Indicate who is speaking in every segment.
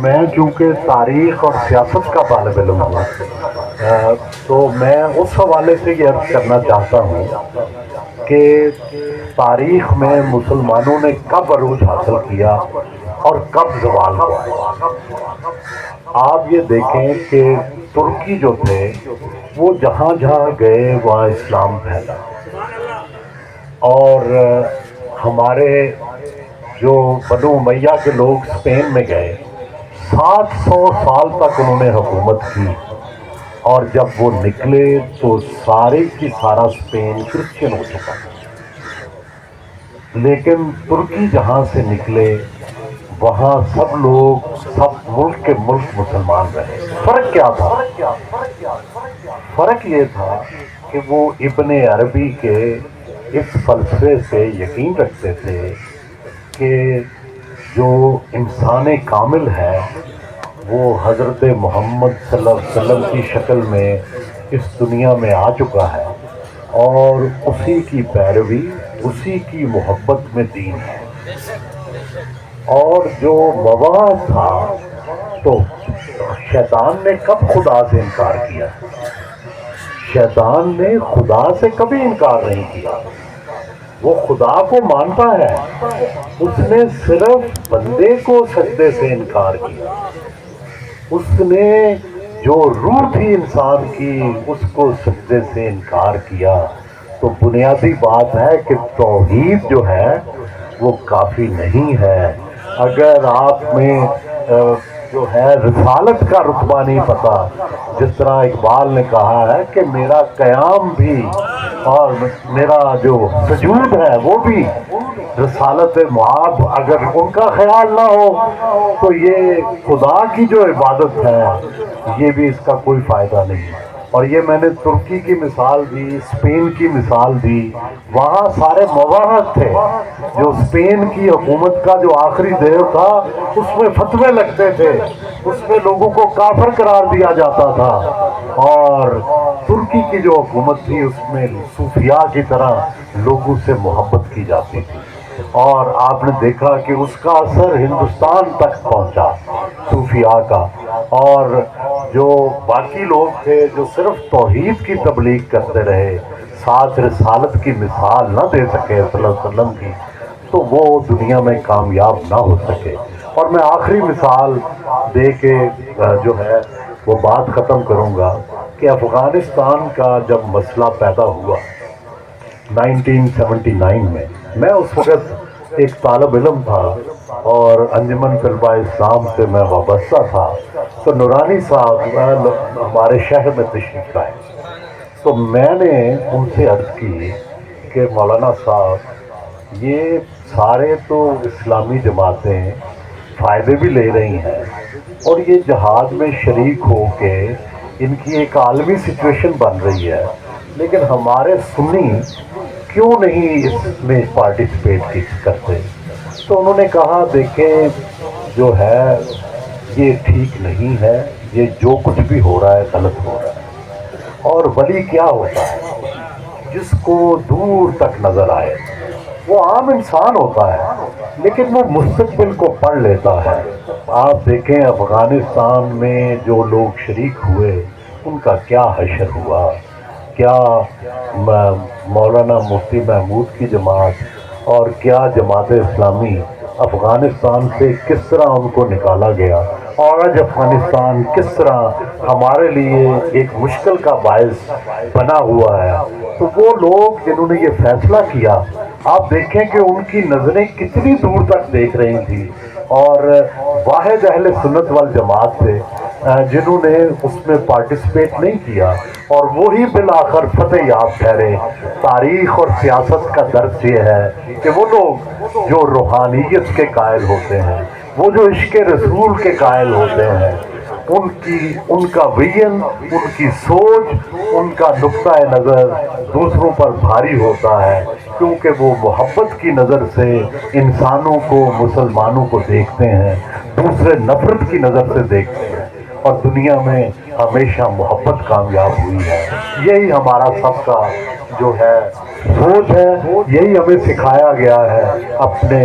Speaker 1: میں چونکہ تاریخ اور سیاست کا طالب علم ہوں، تو میں اس حوالے سے یہ عرض کرنا چاہتا ہوں کہ تاریخ میں مسلمانوں نے کب عروج حاصل کیا اور کب زوال ہوا۔ آپ یہ دیکھیں کہ ترکی جو تھے وہ جہاں جہاں گئے وہاں اسلام پھیلا، اور ہمارے جو بنو امیہ کے لوگ اسپین میں گئے 700 سال تک انہوں نے حکومت کی، اور جب وہ نکلے تو سارے کی سارا اسپین کرسچن ہو چکا تھا۔ لیکن ترکی جہاں سے نکلے وہاں سب لوگ، سب ملک کے ملک مسلمان رہے۔ فرق کیا تھا؟ فرق یہ تھا کہ وہ ابن عربی کے اس فلسفے سے یقین رکھتے تھے کہ جو انسان کامل ہے وہ حضرت محمد صلی اللہ علیہ وسلم کی شکل میں اس دنیا میں آ چکا ہے، اور اسی کی پیروی، اسی کی محبت میں دین ہے۔ اور جو مواد تھا، تو شیطان نے کب خدا سے انکار کیا؟ شیطان نے خدا سے کبھی انکار نہیں کیا، وہ خدا کو مانتا ہے، اس نے صرف بندے کو سجدے سے انکار کیا۔ اس نے جو روح تھی انسان کی اس کو سجدے سے انکار کیا۔ تو بنیادی بات ہے کہ توحید جو ہے وہ کافی نہیں ہے۔ اگر آپ میں جو ہے رسالت کا رتبہ نہیں پتا، جس طرح اقبال نے کہا ہے کہ میرا قیام بھی اور میرا جو سجود ہے وہ بھی رسالت معاب، اگر ان کا خیال نہ ہو تو یہ خدا کی جو عبادت ہے یہ بھی اس کا کوئی فائدہ نہیں۔ اور یہ میں نے ترکی کی مثال دی، اسپین کی مثال دی، وہاں سارے مواحد تھے۔ جو اسپین کی حکومت کا جو آخری دور تھا اس میں فتوے لگتے تھے، اس میں لوگوں کو کافر قرار دیا جاتا تھا، اور ترکی کی جو حکومت تھی اس میں صوفیاء کی طرح لوگوں سے محبت کی جاتی تھی، اور آپ نے دیکھا کہ اس کا اثر ہندوستان تک پہنچا صوفیاء کا۔ اور جو باقی لوگ تھے جو صرف توحید کی تبلیغ کرتے رہے، ساتھ رسالت کی مثال نہ دے سکے صلی اللہ علیہ وسلم کی، تو وہ دنیا میں کامیاب نہ ہو سکے۔ اور میں آخری مثال دے کے جو ہے وہ بات ختم کروں گا کہ افغانستان کا جب مسئلہ پیدا ہوا 1979 میں اس وقت ایک طالب علم تھا اور انجمن طلباء اسلام سے میں وابستہ تھا، تو نورانی صاحب ہمارے شہر میں تشریف لائے، تو میں نے ان سے عرض کی کہ مولانا صاحب یہ سارے تو اسلامی جماعتیں فائدے بھی لے رہی ہیں، اور یہ جہاد میں شریک ہو کے ان کی ایک عالمی سچویشن بن رہی ہے، لیکن ہمارے سنی کیوں نہیں اس میں پارٹیسپیٹ کرتے؟ تو انہوں نے کہا دیکھیں جو ہے یہ ٹھیک نہیں ہے، یہ جو کچھ بھی ہو رہا ہے غلط ہو رہا ہے۔ اور ولی کیا ہوتا ہے؟ جس کو دور تک نظر آئے، وہ عام انسان ہوتا ہے لیکن وہ مستقبل کو پڑھ لیتا ہے۔ آپ دیکھیں افغانستان میں جو لوگ شریک ہوئے ان کا کیا حشر ہوا، کیا مولانا مفتی محمود کی جماعت اور کیا جماعت اسلامی افغانستان سے کس طرح ان کو نکالا گیا، اور آج افغانستان کس طرح ہمارے لیے ایک مشکل کا باعث بنا ہوا ہے۔ تو وہ لوگ جنہوں نے یہ فیصلہ کیا، آپ دیکھیں کہ ان کی نظریں کتنی دور تک دیکھ رہی تھیں، اور واحد اہل سنت والجماعت تھے جنہوں نے اس میں پارٹیسپیٹ نہیں کیا، اور وہی بالآخر فتح یاب ٹھہرے۔ تاریخ اور سیاست کا درس یہ ہے کہ وہ لوگ جو روحانیت کے قائل ہوتے ہیں، وہ جو عشق رسول کے قائل ہوتے ہیں، ان کا ویژن، ان کی سوچ، ان کا نقطہ نظر دوسروں پر بھاری ہوتا ہے، کیونکہ وہ محبت کی نظر سے انسانوں کو، مسلمانوں کو دیکھتے ہیں، دوسرے نفرت کی نظر سے دیکھتے ہیں، اور دنیا میں ہمیشہ محبت کامیاب ہوئی ہے۔ یہی ہمارا سب کا جو ہے سوچ ہے، یہی ہمیں سکھایا گیا ہے، اپنے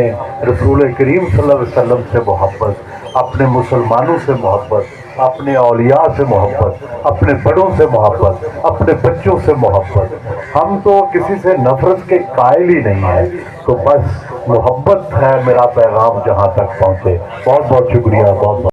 Speaker 1: رسول کریم صلی اللہ علیہ وسلم سے محبت اپنے مسلمانوں سے محبت، اپنے اولیاء سے محبت، اپنے بڑوں سے محبت، اپنے بچوں سے محبت. ہم تو کسی سے نفرت کے قائل ہی نہیں ہیں. تو بس محبت ہے میرا پیغام جہاں تک پہنچے. بہت بہت شکریہ. بہت